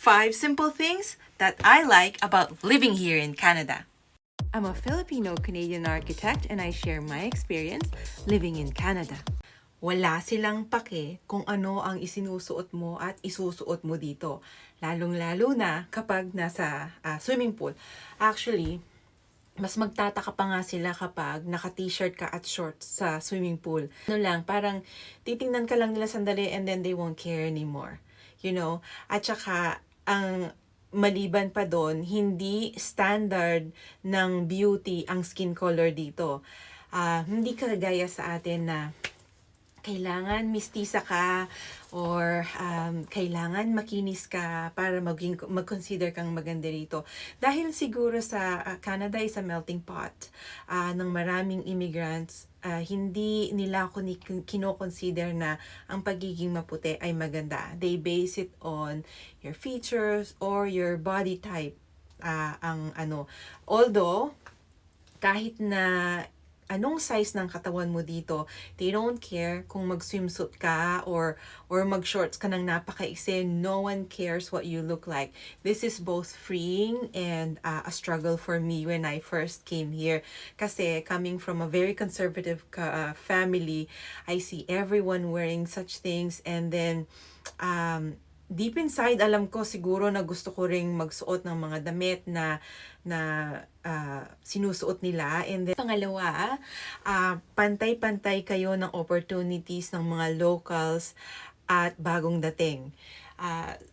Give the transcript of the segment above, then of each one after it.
5 simple things that I like about living here in Canada. I'm a Filipino-Canadian architect and I share my experience living in Canada. Wala silang pake kung ano ang isinusuot mo at isusuot mo dito. Lalong-lalo na kapag nasa swimming pool. Actually, mas magtataka pa nga sila kapag naka-t-shirt ka at shorts sa swimming pool. Ano lang, parang titingnan ka lang nila sandali and then they won't care anymore. You know? At saka, ang maliban pa doon, hindi standard ng beauty ang skin color dito. Hindi kagaya sa atin na kailangan mistisa ka or kailangan makinis ka para mag-consider kang maganda rito. Dahil siguro sa Canada is a melting pot ng maraming immigrants, hindi nila ako kino-consider na ang pagiging maputi ay maganda. They base it on your features or your body type. Although, kahit na anong size ng katawan mo dito, they don't care kung mag-swimsuit ka or mag-shorts ka ng napakaiksi. No one cares what you look like. This is both freeing and a struggle for me when I first came here. Kasi coming from a very conservative family, I see everyone wearing such things and then deep inside, alam ko siguro na gusto ko ring magsuot ng mga damit na sinusuot nila. And then, pangalawa, pantay-pantay kayo ng opportunities ng mga locals at bagong dating.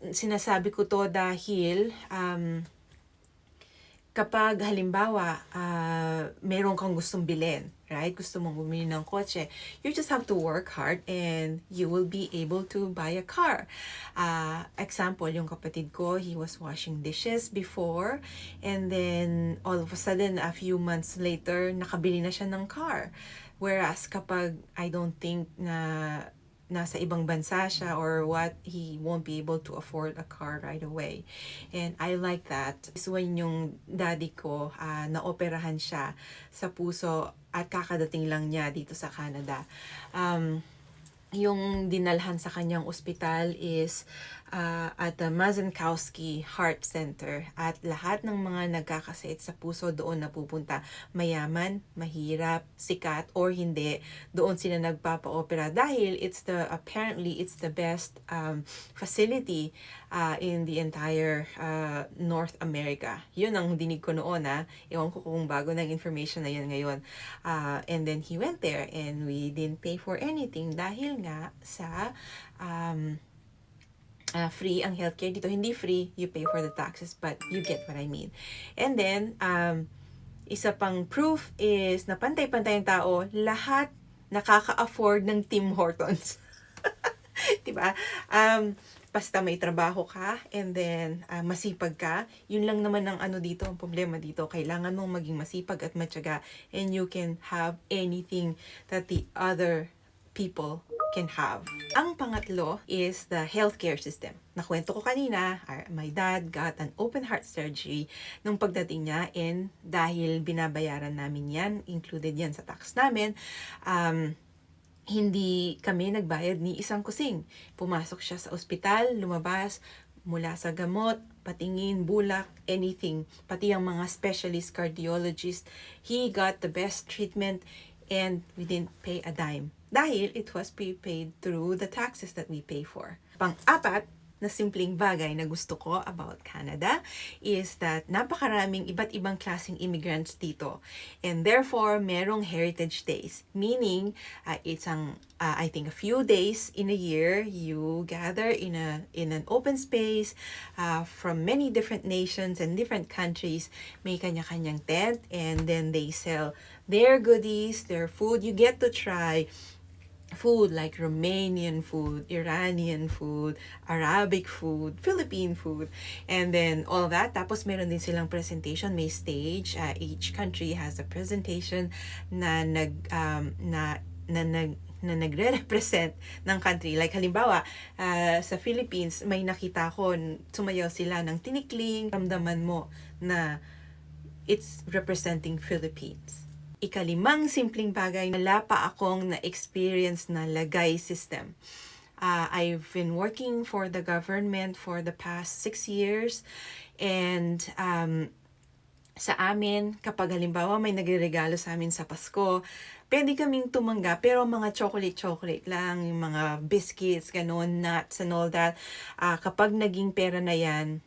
Sinasabi ko to dahil kapag halimbawa, meron kang gustong bilhin, right? Gusto mong bumili ng kotse, you just have to work hard and you will be able to buy a car. Example, yung kapatid ko, he was washing dishes before and then all of a sudden, a few months later, nakabili na siya ng car. Whereas kapag I don't think na nasa ibang bansa siya or what, he won't be able to afford a car right away. And I like that. Is when yung daddy ko, naoperahan siya sa puso at kakadating lang niya dito sa Canada. Yung dinalhan sa kanyang ospital is at the Mazankowski Heart Center. At lahat ng mga nagkakasakit sa puso doon napupunta. Mayaman, mahirap, sikat, or hindi. Doon sila nagpapa-opera dahil apparently it's the best facility in the entire North America. Yun ang dinig ko noon. Ewan ko kung bago ng information na yun ngayon. And then he went there and we didn't pay for anything dahil nga sa free ang healthcare dito. Hindi free, you pay for the taxes, but you get what I mean. And then, isa pang proof is na pantay-pantay ang tao, lahat nakaka-afford ng Tim Hortons. Diba? Basta may trabaho ka and then masipag ka, yun lang naman ang dito, ang problema dito. Kailangan mong maging masipag at matyaga and you can have anything that the other people can have. Ang pangatlo is the healthcare system. Nakwento ko kanina, my dad got an open heart surgery nung pagdating niya and dahil binabayaran namin yan, included yan sa tax namin, hindi kami nagbayad ni isang kusing. Pumasok siya sa ospital, lumabas, mula sa gamot, patingin, bulak, anything. Pati ang mga specialist cardiologist, he got the best treatment and we didn't pay a dime. Dahil it was prepaid through the taxes that we pay for. Pang-apat na simpleng bagay na gusto ko about Canada is that napakaraming iba't ibang klaseng immigrants dito. And therefore, merong heritage days. Meaning, it's I think a few days in a year, you gather in an open space from many different nations and different countries. May kanya-kanyang tent and then they sell their goodies, their food. You get to try food like Romanian food, Iranian food, Arabic food, Philippine food, and then all that. Tapos meron din silang presentation, may stage. Each country has a presentation na nagre-represent ng country. Like halimbawa, sa Philippines, may nakita ko, sumayaw sila ng tinikling, ramdaman mo na it's representing Philippines. Ikalimang simpleng bagay, wala pa akong na-experience na lagay system. I've been working for the government for the past 6 years, and sa amin, kapag halimbawa may nagre-regalo sa amin sa Pasko, pwede kaming tumanggap, pero mga chocolate lang, yung mga biscuits, ganon, nuts and all that. Kapag naging pera na yan,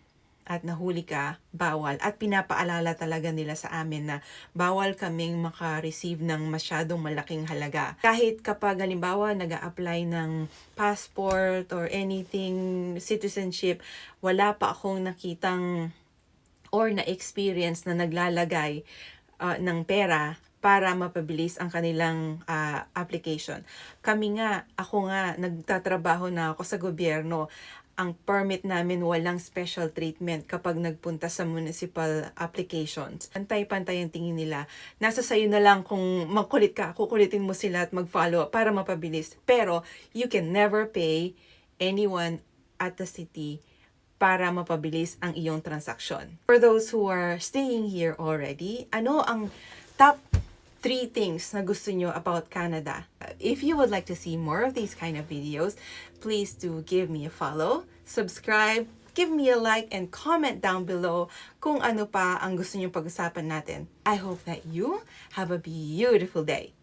at nahuli ka, bawal. At pinapaalala talaga nila sa amin na bawal kaming maka-receive ng masyadong malaking halaga. Kahit kapag halimbawa nag-a-apply ng passport or anything, citizenship, wala pa akong nakitang or na-experience na naglalagay ng pera para mapabilis ang kanilang application. Ako nga, nagtatrabaho na ako sa gobyerno. Ang permit namin walang special treatment kapag nagpunta sa municipal applications. Pantay-pantay ang tingin nila. Nasa sayo na lang kung magkulit ka, kukulitin mo sila at mag-follow para mapabilis. Pero you can never pay anyone at the city para mapabilis ang iyong transaksyon. For those who are staying here already, ano ang top 3 things na gusto nyo about Canada? If you would like to see more of these kind of videos, please do give me a follow, subscribe, give me a like, and comment down below kung ano pa ang gusto nyo pag-usapan natin. I hope that you have a beautiful day.